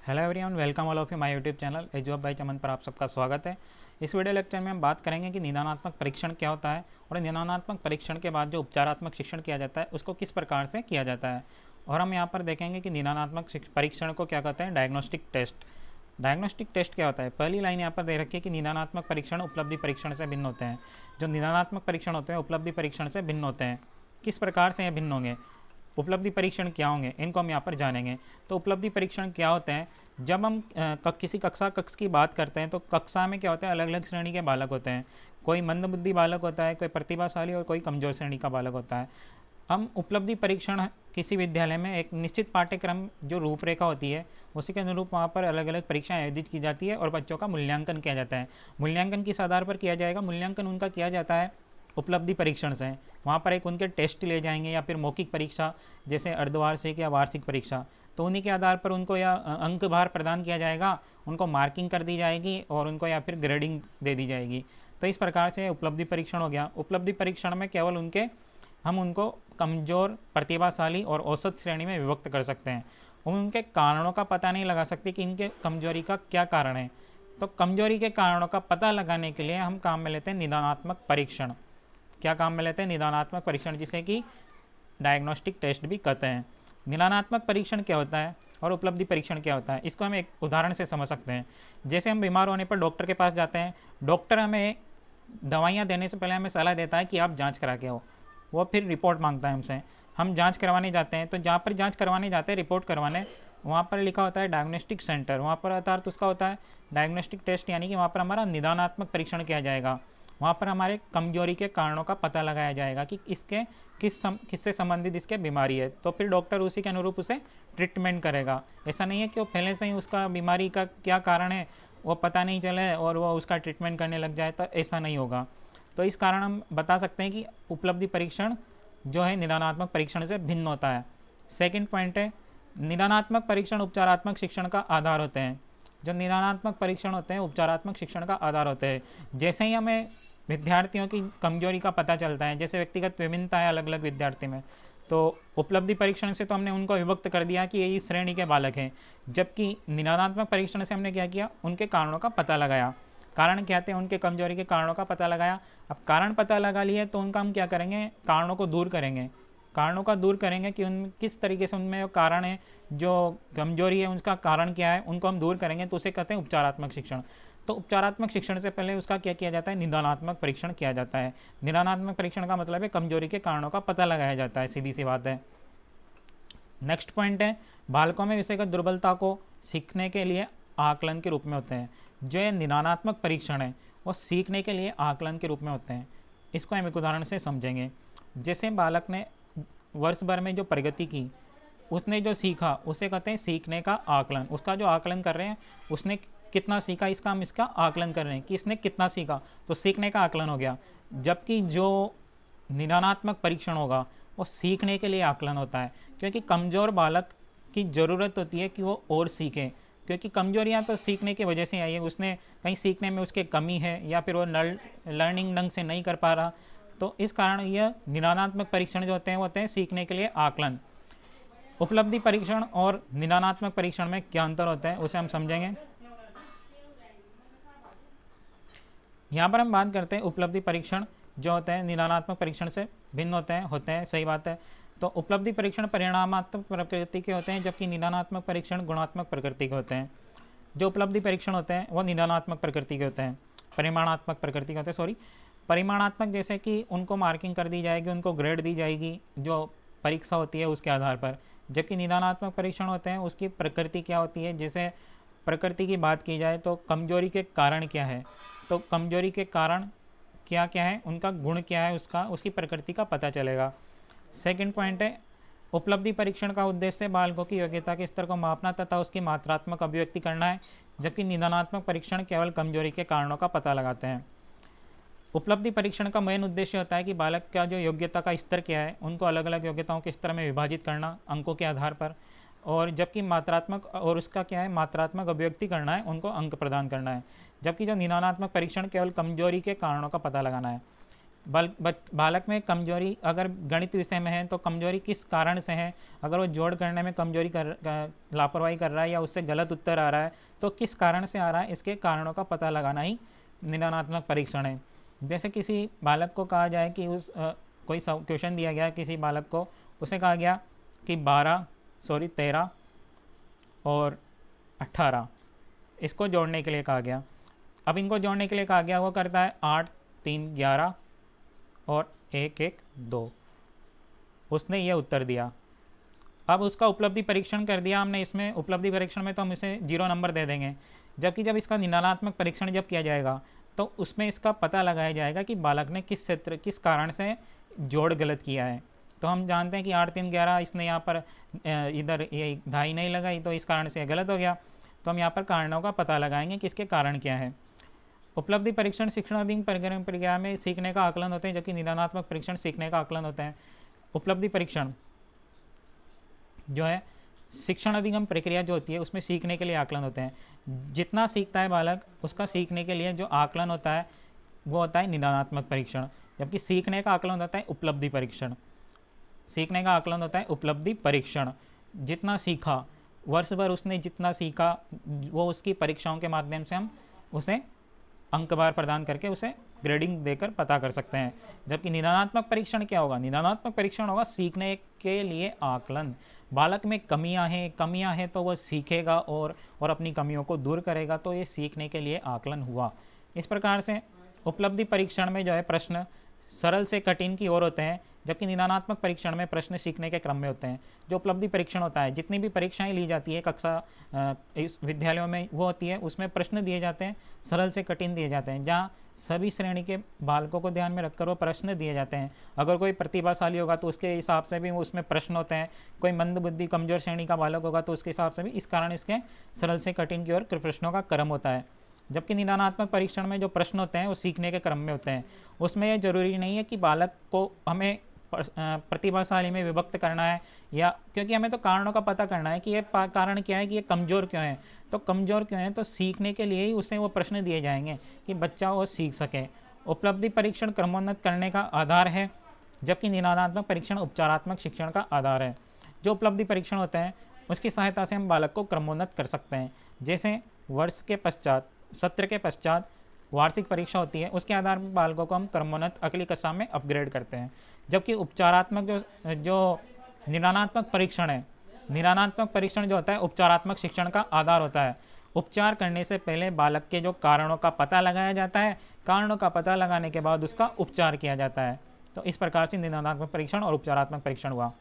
Hello everyone, welcome all of you my YouTube channel एजॉब by Chaman पर आप सबका स्वागत है। इस वीडियो लेक्चर में हम बात करेंगे कि निदानात्मक परीक्षण क्या होता है और निदानात्मक परीक्षण के बाद जो उपचारात्मक शिक्षण किया जाता है उसको किस प्रकार से किया जाता है। और हम यहाँ पर देखेंगे कि निदानात्मक परीक्षण को क्या कहते हैं, डायग्नोस्टिक टेस्ट। डायग्नोस्टिक टेस्ट क्या होता है, पहली लाइन यहाँ पर दे रखी है कि निदानात्मक परीक्षण उपलब्धि परीक्षण से भिन्न होते हैं। जो निदानात्मक परीक्षण होते हैं उपलब्धि परीक्षण से भिन्न होते हैं। किस प्रकार से ये भिन्न होंगे, उपलब्धि परीक्षण क्या होंगे, इनको हम यहाँ पर जानेंगे। तो उपलब्धि परीक्षण क्या होते हैं, जब हम किसी कक्ष की बात करते हैं तो कक्षा में क्या होता है, अलग अलग श्रेणी के बालक होते हैं। कोई मंदबुद्धि बालक होता है, कोई प्रतिभाशाली और कोई कमजोर श्रेणी का बालक होता है। हम उपलब्धि परीक्षण किसी विद्यालय में एक निश्चित पाठ्यक्रम जो रूपरेखा होती है उसी के अनुरूप वहाँ पर अलग अलग परीक्षाएं आयोजित की जाती है और बच्चों का मूल्यांकन किया जाता है। मूल्यांकन किस आधार पर किया जाएगा, मूल्यांकन उनका किया जाता है उपलब्धि परीक्षण से। वहाँ पर एक उनके टेस्ट ले जाएंगे या फिर मौखिक परीक्षा जैसे अर्धवार्षिक या वार्षिक परीक्षा, तो उन्हीं के आधार पर उनको या अंक भार प्रदान किया जाएगा, उनको मार्किंग कर दी जाएगी और उनको या फिर ग्रेडिंग दे दी जाएगी। तो इस प्रकार से उपलब्धि परीक्षण हो गया। उपलब्धि परीक्षण में केवल हम उनको कमज़ोर, प्रतिभाशाली और औसत श्रेणी में विभक्त कर सकते हैं। उनके कारणों का पता नहीं लगा सकते कि इनके कमजोरी का क्या कारण है। तो कमजोरी के कारणों का पता लगाने के लिए हम काम में लेते हैं निदानात्मक परीक्षण। क्या काम में लेते हैं, निदानात्मक परीक्षण, जिसे कि डायग्नोस्टिक टेस्ट भी कहते हैं। निदानात्मक परीक्षण क्या होता है और उपलब्धि परीक्षण क्या होता है, इसको हम एक उदाहरण से समझ सकते हैं। जैसे हम बीमार होने पर डॉक्टर के पास जाते हैं, डॉक्टर हमें दवाइयाँ देने से पहले हमें सलाह देता है कि आप जांच करा के आओ। वो फिर रिपोर्ट मांगता है हमसे, हम जांच करवाने जाते हैं। तो जहाँ पर जांच करवाने जाते हैं रिपोर्ट करवाने, वहाँ पर लिखा होता है डायग्नोस्टिक सेंटर। वहाँ पर अर्थात उसका होता है डायग्नोस्टिक टेस्ट, यानी कि वहाँ पर हमारा निदानात्मक परीक्षण किया जाएगा। वहाँ पर हमारे कमजोरी के कारणों का पता लगाया जाएगा कि इसके किससे संबंधित इसके बीमारी है। तो फिर डॉक्टर उसी के अनुरूप उसे ट्रीटमेंट करेगा। ऐसा नहीं है कि वो पहले से ही उसका बीमारी का क्या कारण है वो पता नहीं चले और वो उसका ट्रीटमेंट करने लग जाए, तो ऐसा नहीं होगा। तो इस कारण हम बता सकते हैं कि उपलब्धि परीक्षण जो है निदानात्मक परीक्षण से भिन्न होता है। सेकंड पॉइंट है, निदानात्मक परीक्षण उपचारात्मक शिक्षण का आधार होते हैं। जो निदानात्मक परीक्षण होते हैं उपचारात्मक शिक्षण का आधार होते हैं। जैसे ही हमें विद्यार्थियों की कमजोरी का पता चलता है, जैसे व्यक्तिगत विभिन्नता है अलग अलग विद्यार्थी में, तो उपलब्धि परीक्षण से तो हमने उनको विभक्त कर दिया कि ये इस श्रेणी के बालक हैं। जबकि निदानात्मक परीक्षण से हमने क्या किया, उनके कारणों का पता लगाया। कारण क्या थे, उनके कमजोरी के कारणों का पता लगाया। अब कारण पता लगा लिए तो उनका हम क्या करेंगे, कारणों को दूर करेंगे। कारणों का दूर करेंगे कि उन किस तरीके से उनमें कारण है, जो कमजोरी है उसका कारण क्या है, उनको हम दूर करेंगे, तो उसे कहते हैं उपचारात्मक शिक्षण। तो उपचारात्मक शिक्षण से पहले उसका क्या किया जाता है, निदानात्मक परीक्षण किया जाता है। निदानात्मक परीक्षण का मतलब है कमजोरी के कारणों का पता लगाया जाता है, सीधी सी बात है। नेक्स्ट पॉइंट है, बालकों में विषयगत दुर्बलता को सीखने के लिए आकलन के रूप में होते हैं। जो ये निदानात्मक परीक्षण है वो सीखने के लिए आकलन के रूप में होते हैं। इसको हम एक उदाहरण से समझेंगे। जैसे बालक ने वर्ष भर में जो प्रगति की, उसने जो सीखा उसे कहते हैं सीखने का आकलन। उसका जो आकलन कर रहे हैं, उसने कितना सीखा, इसका हम इसका आकलन कर रहे हैं कि इसने कितना सीखा, तो सीखने का आकलन हो गया। जबकि जो निदानात्मक परीक्षण होगा वो सीखने के लिए आकलन होता है, क्योंकि कमज़ोर बालक की ज़रूरत होती है कि वो और सीखे, क्योंकि कमजोरियाँ तो सीखने की वजह से आई है। उसने कहीं सीखने में उसके कमी है या फिर वो लर्निंग ढंग से नहीं कर पा रहा। तो इस कारण यह निदानात्मक परीक्षण जो होते हैं वो होते हैं सीखने के लिए आकलन। उपलब्धि परीक्षण और निदानात्मक परीक्षण में क्या अंतर होता है उसे हम समझेंगे। यहाँ पर हम बात करते हैं उपलब्धि परीक्षण जो होते हैं निदानात्मक परीक्षण से भिन्न होते हैं, सही बात है। तो उपलब्धि परीक्षण परिणामात्मक प्रकृति के होते हैं, जबकि निदानात्मक परीक्षण गुणात्मक प्रकृति के होते हैं। जो उपलब्धि परीक्षण होते हैं वो निदानात्मक प्रकृति के होते हैं, परिमाणात्मक प्रकृति के होते हैं, सॉरी। परिमाणात्मक जैसे कि उनको मार्किंग कर दी जाएगी, उनको ग्रेड दी जाएगी जो परीक्षा होती है उसके आधार पर। जबकि निदानात्मक परीक्षण होते हैं उसकी प्रकृति क्या होती है, जैसे प्रकृति की बात की जाए तो कमजोरी के कारण क्या है, तो कमजोरी के कारण क्या क्या है, उनका गुण क्या है, उसकी प्रकृति का पता चलेगा। सेकंड पॉइंट है, उपलब्धि परीक्षण का उद्देश्य बालकों की योग्यता के स्तर को मापना तथा उसकी मात्रात्मक अभिव्यक्ति करना है। जबकि निदानात्मक परीक्षण केवल कमजोरी के कारणों का पता लगाते हैं। उपलब्धि परीक्षण का मेन उद्देश्य होता है कि बालक का जो योग्यता का स्तर क्या है, उनको अलग अलग योग्यताओं के स्तर में विभाजित करना अंकों के आधार पर। और जबकि मात्रात्मक और उसका क्या है, मात्रात्मक अभिव्यक्ति करना है, उनको अंक प्रदान करना है। जबकि जो निदानात्मक परीक्षण केवल कमजोरी के कारणों का पता लगाना है। बालक में कमजोरी अगर गणित विषय में है तो कमजोरी किस कारण से है, अगर वो जोड़ करने में कमजोरी लापरवाही कर रहा है या उससे गलत उत्तर आ रहा है तो किस कारण से आ रहा है, इसके कारणों का पता लगाना ही निदानात्मक परीक्षण है। जैसे किसी बालक को कहा जाए कि कोई क्वेश्चन दिया गया किसी बालक को, उसे कहा गया कि 13 और 18 इसको जोड़ने के लिए कहा गया। अब इनको जोड़ने के लिए कहा गया, वो करता है 8 3 11 और 1 1 2। उसने ये उत्तर दिया। अब उसका उपलब्धि परीक्षण कर दिया हमने। इसमें उपलब्धि परीक्षण में तो हम इसे 0 नंबर दे देंगे, जबकि जब इसका निदानात्मक परीक्षण जब किया जाएगा तो उसमें इसका पता लगाया जाएगा कि बालक ने किस कारण से जोड़ गलत किया है। तो हम जानते हैं कि 8 3 11 इसने यहाँ पर इधर ये धाई नहीं लगाई तो इस कारण से गलत हो गया। तो हम यहाँ पर कारणों का पता लगाएंगे कि इसके कारण क्या है। उपलब्धि परीक्षण शिक्षणाधीन प्रक्रिया में सीखने का आकलन होते हैं, जबकि निदानात्मक परीक्षण सीखने का आकलन होते हैं। उपलब्धि परीक्षण जो है शिक्षणाधिगम प्रक्रिया जो होती है उसमें सीखने के लिए आकलन होते हैं। जितना सीखता है बालक उसका सीखने के लिए जो आकलन होता है वो होता है निदानात्मक परीक्षण, जबकि सीखने का आकलन होता है उपलब्धि परीक्षण। सीखने का आकलन होता है उपलब्धि परीक्षण। जितना सीखा, वर्ष भर उसने जितना सीखा वो उसकी परीक्षाओं के माध्यम से हम उसे अंकबार प्रदान करके उसे ग्रेडिंग देकर पता कर सकते हैं। जबकि निदानात्मक परीक्षण क्या होगा, निदानात्मक परीक्षण होगा सीखने के लिए आकलन। बालक में कमियां हैं तो वह सीखेगा और अपनी कमियों को दूर करेगा, तो ये सीखने के लिए आकलन हुआ। इस प्रकार से उपलब्धि परीक्षण में जो है प्रश्न सरल से कठिन की ओर होते हैं, जबकि निदानात्मक परीक्षण में प्रश्न सीखने के क्रम में होते हैं। जो उपलब्धि परीक्षण होता है, जितनी भी परीक्षाएं ली जाती है कक्षा इस विद्यालयों में वो होती है, उसमें प्रश्न दिए जाते हैं सरल से कठिन दिए जाते हैं, जहाँ सभी श्रेणी के बालकों को ध्यान में रखकर वो प्रश्न दिए जाते हैं। अगर कोई प्रतिभाशाली होगा तो उसके हिसाब से भी उसमें प्रश्न होते हैं, कोई मंदबुद्धि कमजोर श्रेणी का बालक होगा तो उसके हिसाब से भी, इस कारण इसके सरल से कठिन की ओर प्रश्नों का क्रम होता है। जबकि निदानात्मक परीक्षण में जो प्रश्न होते हैं वो सीखने के क्रम में होते हैं। उसमें यह जरूरी नहीं है कि बालक को हमें प्रतिभाशाली में विभक्त करना है, या क्योंकि हमें तो कारणों का पता करना है कि ये कारण क्या है, कि ये कमज़ोर क्यों है। तो कमज़ोर क्यों है तो सीखने के लिए ही उसे वो प्रश्न दिए जाएंगे कि बच्चा वो सीख सके। उपलब्धि परीक्षण क्रमोन्नत करने का आधार है, जबकि निदानात्मक परीक्षण उपचारात्मक शिक्षण का आधार है। जो उपलब्धि परीक्षण होते हैं उसकी सहायता से हम बालक को क्रमोन्नत कर सकते हैं। जैसे वर्ष के पश्चात, सत्र के पश्चात वार्षिक परीक्षा होती है, उसके आधार पर बालकों को हम क्रमोन्नत अगली कक्षा में अपग्रेड करते हैं। जबकि उपचारात्मक जो निदानात्मक परीक्षण है, निदानात्मक परीक्षण जो होता है उपचारात्मक शिक्षण का आधार होता है। उपचार करने से पहले बालक के जो कारणों का पता लगाया जाता है, कारणों का पता लगाने के बाद उसका उपचार किया जाता है। तो इस प्रकार से निदानात्मक परीक्षण और उपचारात्मक परीक्षण हुआ।